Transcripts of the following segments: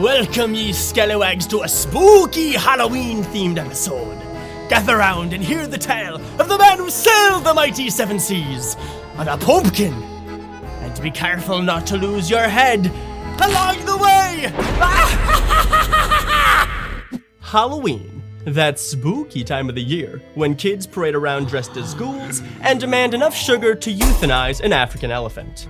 Welcome ye scallywags to a spooky Halloween-themed episode. Gather round and hear the tale of the man who sailed the mighty seven seas on a pumpkin. And be careful not to lose your head along the way. Halloween, that spooky time of the year when kids parade around dressed as ghouls and demand enough sugar to euthanize an African elephant.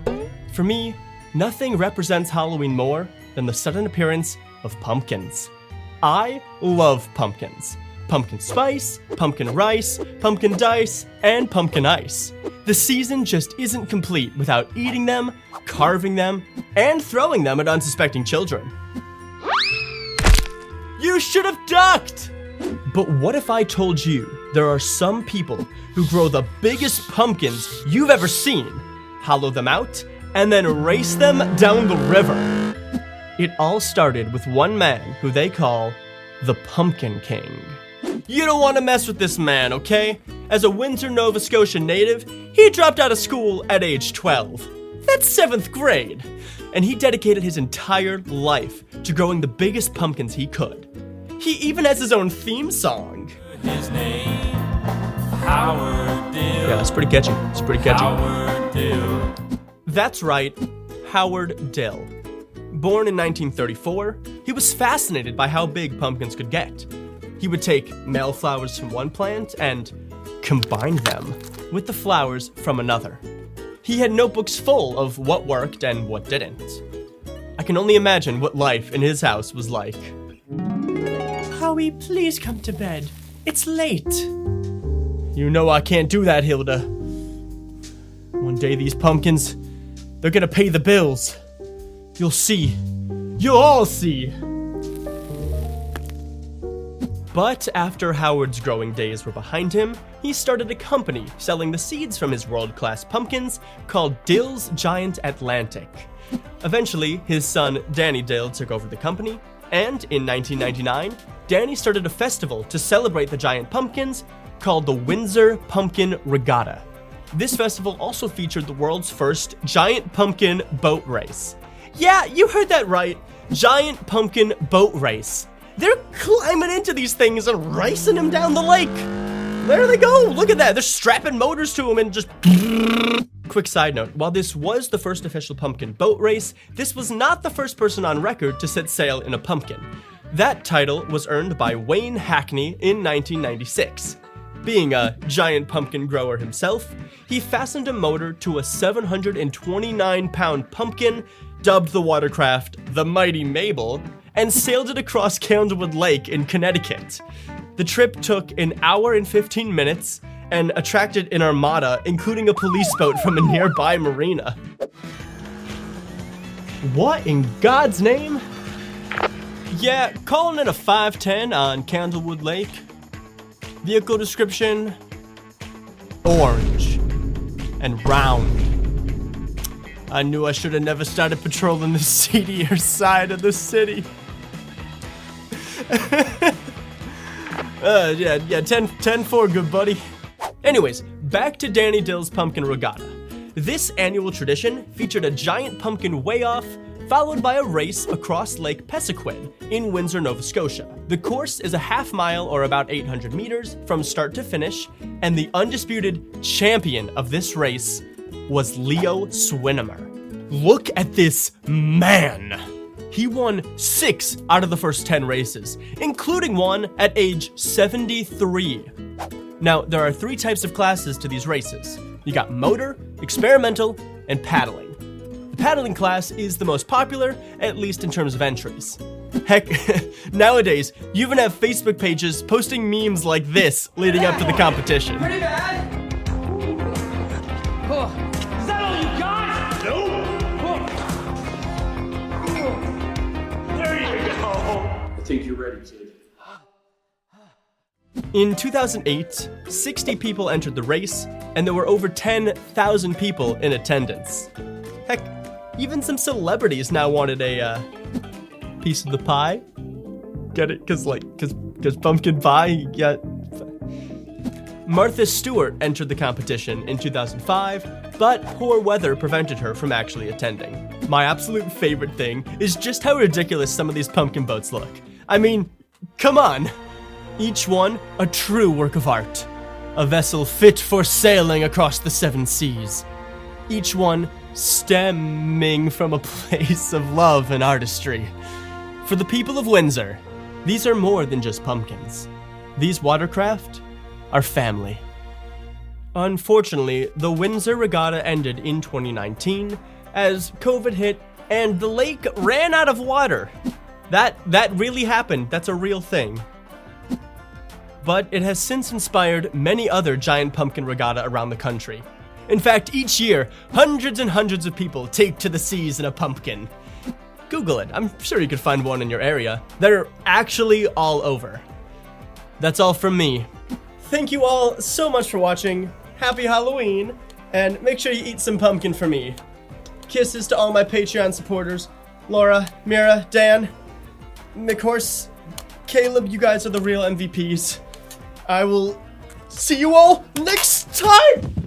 For me, nothing represents Halloween more than the sudden appearance of pumpkins. I love pumpkins. Pumpkin spice, pumpkin rice, pumpkin dice, and pumpkin ice. The season just isn't complete without eating them, carving them, and throwing them at unsuspecting children. You should have ducked! But what if I told you there are some people who grow the biggest pumpkins you've ever seen, hollow them out, and then race them down the river? It all started with one man who they call the Pumpkin King. You don't want to mess with this man, okay? As a Windsor, Nova Scotia native, he dropped out of school at age 12. That's 7th grade. And he dedicated his entire life to growing the biggest pumpkins he could. He even has his own theme song. His name, Howard Dill. Yeah, it's pretty catchy. It's pretty catchy. Howard Dill. That's right, Howard Dill. Born in 1934, he was fascinated by how big pumpkins could get. He would take male flowers from one plant and combine them with the flowers from another. He had notebooks full of what worked and what didn't. I can only imagine what life in his house was like. Howie, please come to bed. It's late. You know I can't do that, Hilda. One day these pumpkins, they're gonna pay the bills. You'll see. You'll all see. But after Howard's growing days were behind him, he started a company selling the seeds from his world-class pumpkins called Dill's Giant Atlantic. Eventually, his son Danny Dill took over the company, and in 1999, Danny started a festival to celebrate the giant pumpkins called the Windsor Pumpkin Regatta. This festival also featured the world's first giant pumpkin boat race. Yeah, you heard that right. Giant pumpkin boat race. They're climbing into these things and racing them down the lake. There they go. Look at that. They're strapping motors to them and just... Quick side note. While this was the first official pumpkin boat race, this was not the first person on record to set sail in a pumpkin. That title was earned by Wayne Hackney in 1996. Being a giant pumpkin grower himself, he fastened a motor to a 729-pound pumpkin, dubbed the watercraft the Mighty Mabel, and sailed it across Candlewood Lake in Connecticut. The trip took an hour and 15 minutes and attracted an armada, including a police boat from a nearby marina. What in God's name? Yeah, calling it a 510 on Candlewood Lake. Vehicle description, orange and round. I knew I should have never started patrolling the seedier side of the city. Yeah, 10-4, good buddy. Anyways, back to Danny Dill's Pumpkin Regatta. This annual tradition featured a giant pumpkin weigh-off, followed by a race across Lake Pessaquid in Windsor, Nova Scotia. The course is a half mile or about 800 meters from start to finish, and the undisputed champion of this race was Leo Swinimer. Look at this man. He won 6 out of the first 10 races, including one at age 73. Now, there are 3 types of classes to these races. You got motor, experimental, and paddling. The paddling class is the most popular, at least in terms of entries. Heck, nowadays, you even have Facebook pages posting memes like this leading up to the competition. Pretty bad. Oh, is that all you got? No. Oh. There you go. I think you're ready, kid. In 2008, 60 people entered the race, and there were over 10,000 people in attendance. Heck, even some celebrities now wanted a piece of the pie. Get it? Cause pumpkin pie, yeah. Martha Stewart entered the competition in 2005, but poor weather prevented her from actually attending. My absolute favorite thing is just how ridiculous some of these pumpkin boats look. I mean, come on! Each one a true work of art. A vessel fit for sailing across the 7 seas. Each one stemming from a place of love and artistry. For the people of Windsor, these are more than just pumpkins. These watercraft are family. Unfortunately, the Windsor Regatta ended in 2019 as COVID hit and the lake ran out of water. That really happened. That's a real thing. But it has since inspired many other Giant Pumpkin Regatta around the country. In fact, each year, hundreds and hundreds of people take to the seas in a pumpkin. Google it. I'm sure you could find one in your area. They're actually all over. That's all from me. Thank you all so much for watching. Happy Halloween, and make sure you eat some pumpkin for me. Kisses to all my Patreon supporters. Laura, Mira, Dan, McHorse, Caleb, you guys are the real MVPs. I will see you all next time!